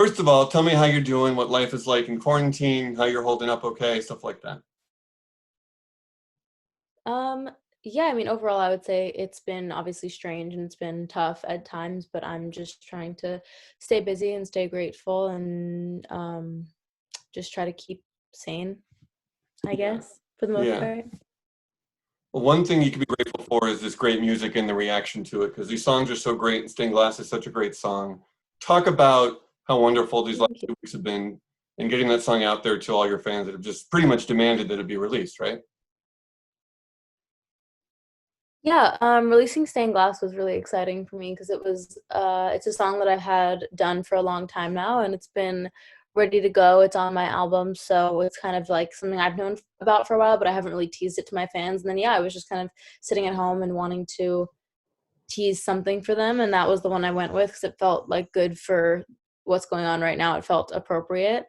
First of all, tell me how you're doing, what life is like in quarantine, how you're holding up okay, stuff like that. Um, yeah, I mean, overall, I would say it's been obviously strange and it's been tough at times, but I'm just trying to stay busy and stay grateful and just try to keep sane, I Yeah. guess, for the most Yeah. part. Well, one thing you can be grateful for is this great music and the reaction to it, because these songs are so great, and Stained Glass is such a great song. Talk about how wonderful these last Thank you. 2 weeks have been and getting that song out there to all your fans that have just pretty much demanded that it be released, right? Yeah, releasing Stained Glass was really exciting for me because it's a song that I've had done for a long time now and it's been ready to go. It's on my album, so it's kind of like something I've known about for a while, but I haven't really teased it to my fans. And then yeah, I was just kind of sitting at home and wanting to tease something for them, and that was the one I went with because it felt like good for what's going on right now. It felt appropriate.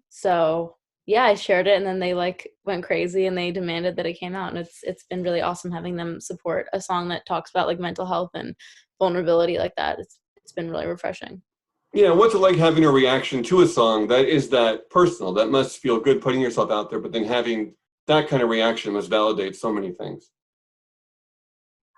So yeah, I shared it, and then they like went crazy and they demanded that it came out, and it's been really awesome having them support a song that talks about like mental health and vulnerability like that. It's been really refreshing. Yeah, what's it like having a reaction to a song that is that personal? That must feel good putting yourself out there, but then having that kind of reaction must validate so many things.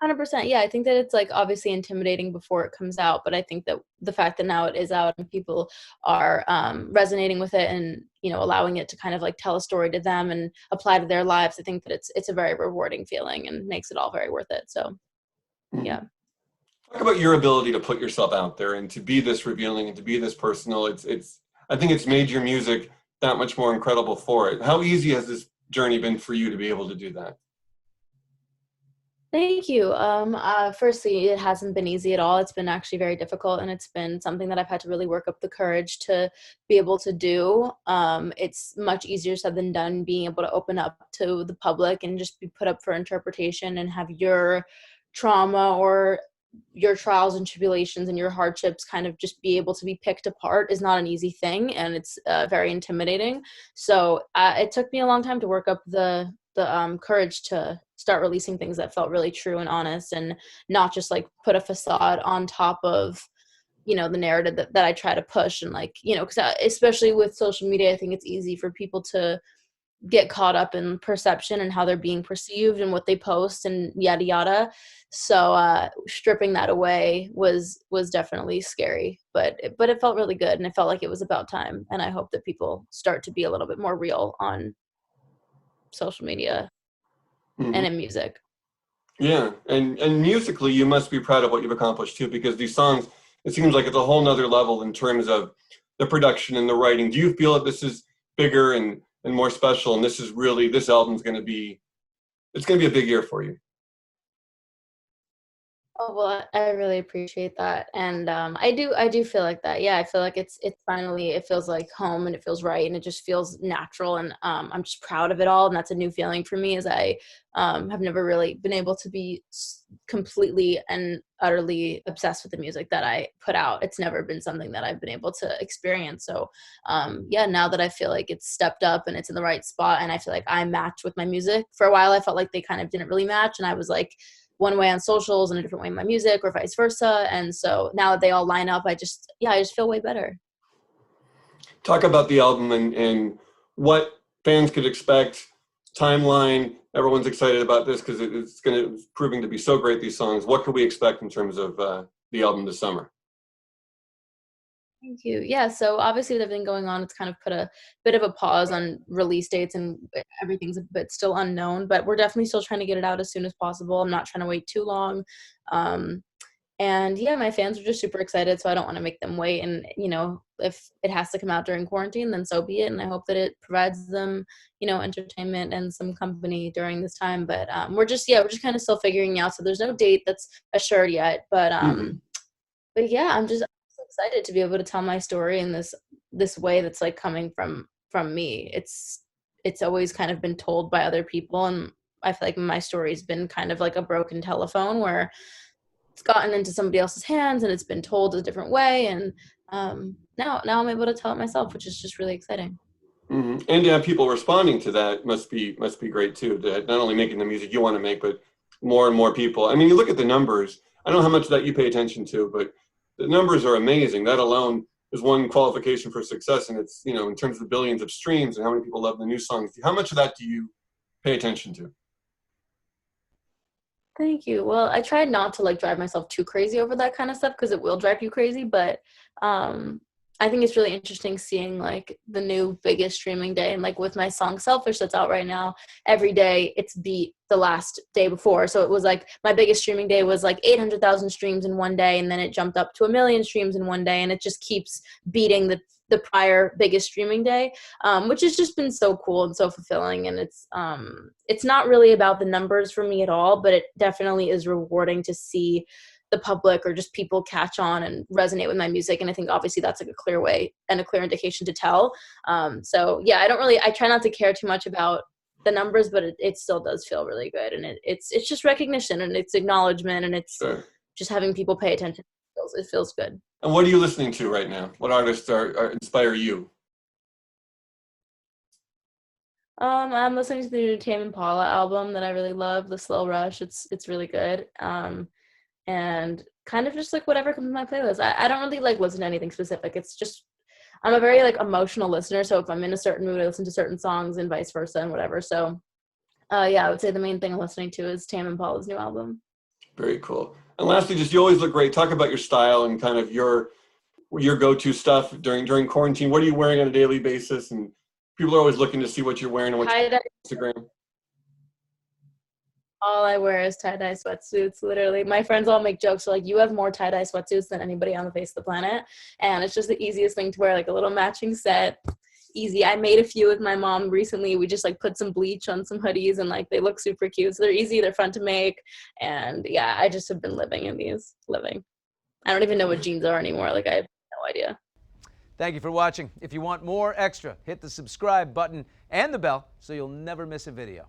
100%. Yeah, I think that it's like obviously intimidating before it comes out, but I think that the fact that now it is out and people are resonating with it and allowing it to kind of like tell a story to them and apply to their lives, I think that it's a very rewarding feeling and makes it all very worth it. So Mhm. yeah. Talk about your ability to put yourself out there and to be this revealing and to be this personal. It's I think it's made your music that much more incredible for it. How easy has this journey been for you to be able to do that? Thank you. Firstly, it hasn't been easy at all. It's been actually very difficult, and it's been something that I've had to really work up the courage to be able to do. It's much easier said than done being able to open up to the public and just be put up for interpretation and have your trauma or your trials and tribulations and your hardships kind of just be able to be picked apart is not an easy thing, and it's very intimidating. So it took me a long time to work up the courage to start releasing things that felt really true and honest and not just like put a facade on top of the narrative that I try to push. And like because especially with social media, I think it's easy for people to get caught up in perception and how they're being perceived and what they post and yada yada. So stripping that away was definitely scary, but it felt really good and it felt like it was about time. And I hope that people start to be a little bit more real on social media Hmm. and in music. Yeah, and musically, you must be proud of what you've accomplished too, because these songs, it seems like it's a whole nother level in terms of the production and the writing. Do you feel that this is bigger and more special, and this is really this album's going to be it's going to be a big year for you? Oh, well, I really appreciate that, and, I do feel like that. Yeah, I feel like it's finally it feels like home, and it feels right, and it just feels natural, and, I'm just proud of it all, and that's a new feeling for me as I, have never really been able to be completely and utterly obsessed with the music that I put out. It's never been something that I've been able to experience, so, yeah, now that I feel like it's stepped up and it's in the right spot, and I feel like I match with my music. For a while, I felt like they kind of didn't really match, and I was like, one way on socials and a different way in my music or vice versa. And so now that they all line up, I just feel way better. Talk about the album and what fans could expect, timeline. Everyone's excited about this because it's proving to be so great, these songs. What could we expect in terms of the album this summer? Thank you. Yeah, so obviously with everything going on, it's kind of put a bit of a pause on release dates and everything's a bit still unknown, but we're definitely still trying to get it out as soon as possible. I'm not trying to wait too long. Um, and yeah, my fans are just super excited, so I don't want to make them wait. And if it has to come out during quarantine, then so be it. And I hope that it provides them, entertainment and some company during this time. But we're just kind of still figuring out. So there's no date that's assured yet. Hmm. But yeah, I'm just so excited to be able to tell my story in this way that's like coming from me. It's always kind of been told by other people, and I feel like my story's been kind of like a broken telephone where it's gotten into somebody else's hands and it's been told a different way. And now I'm able to tell it myself, which is just really exciting. Hmm. And to have people responding to that must be great too. That not only making the music you want to make, but more and more people. I mean, you look at the numbers. I don't know how much of that you pay attention to, but the numbers are amazing. That alone is one qualification for success, and it's, you know, in terms of billions of streams and how many people love the new songs. How much of that do you pay attention to? Thank you. Well, I try not to like drive myself too crazy over that kind of stuff because it will drive you crazy. But I think it's really interesting seeing like the new biggest streaming day, and like with my song Selfish that's out right now, every day it's beat the last day before. So it was like my biggest streaming day was like 800,000 streams in one day, and then it jumped up to 1 million streams in one day, and it just keeps beating the prior biggest streaming day, which has just been so cool and so fulfilling. And it's not really about the numbers for me at all, but it definitely is rewarding to see the public or just people catch on and resonate with my music. And I think obviously that's like a clear way and a clear indication to tell. So yeah, I try not to care too much about the numbers, but it still does feel really good. And it's just recognition, and it's acknowledgement, and it's Sure. just having people pay attention. It feels good. And what are you listening to right now? What artists are inspire you? I'm listening to the new Tame Impala album that I really love, The Slow Rush. It's really good. And kind of just like whatever comes in my playlist. I don't really like listen to anything specific. It's just, I'm a very like emotional listener. So if I'm in a certain mood, I listen to certain songs and vice versa and whatever. So yeah, I would say the main thing I'm listening to is Tame Impala's new album. Very cool. And lastly, just, you always look great. Talk about your style and kind of your go-to stuff during quarantine. What are you wearing on a daily basis? And people are always looking to see what you're wearing and what you're on Instagram. All I wear is tie-dye sweatsuits, literally. My friends all make jokes, like, you have more tie-dye sweatsuits than anybody on the face of the planet. And it's just the easiest thing to wear, like a little matching set. Easy. I made a few with my mom recently. We just like put some bleach on some hoodies, and like they look super cute. So they're easy, they're fun to make. And yeah, I just have been living in these. I don't even know what jeans are anymore. Like I have no idea. Thank you for watching. If you want more extra, hit the subscribe button and the bell so you'll never miss a video.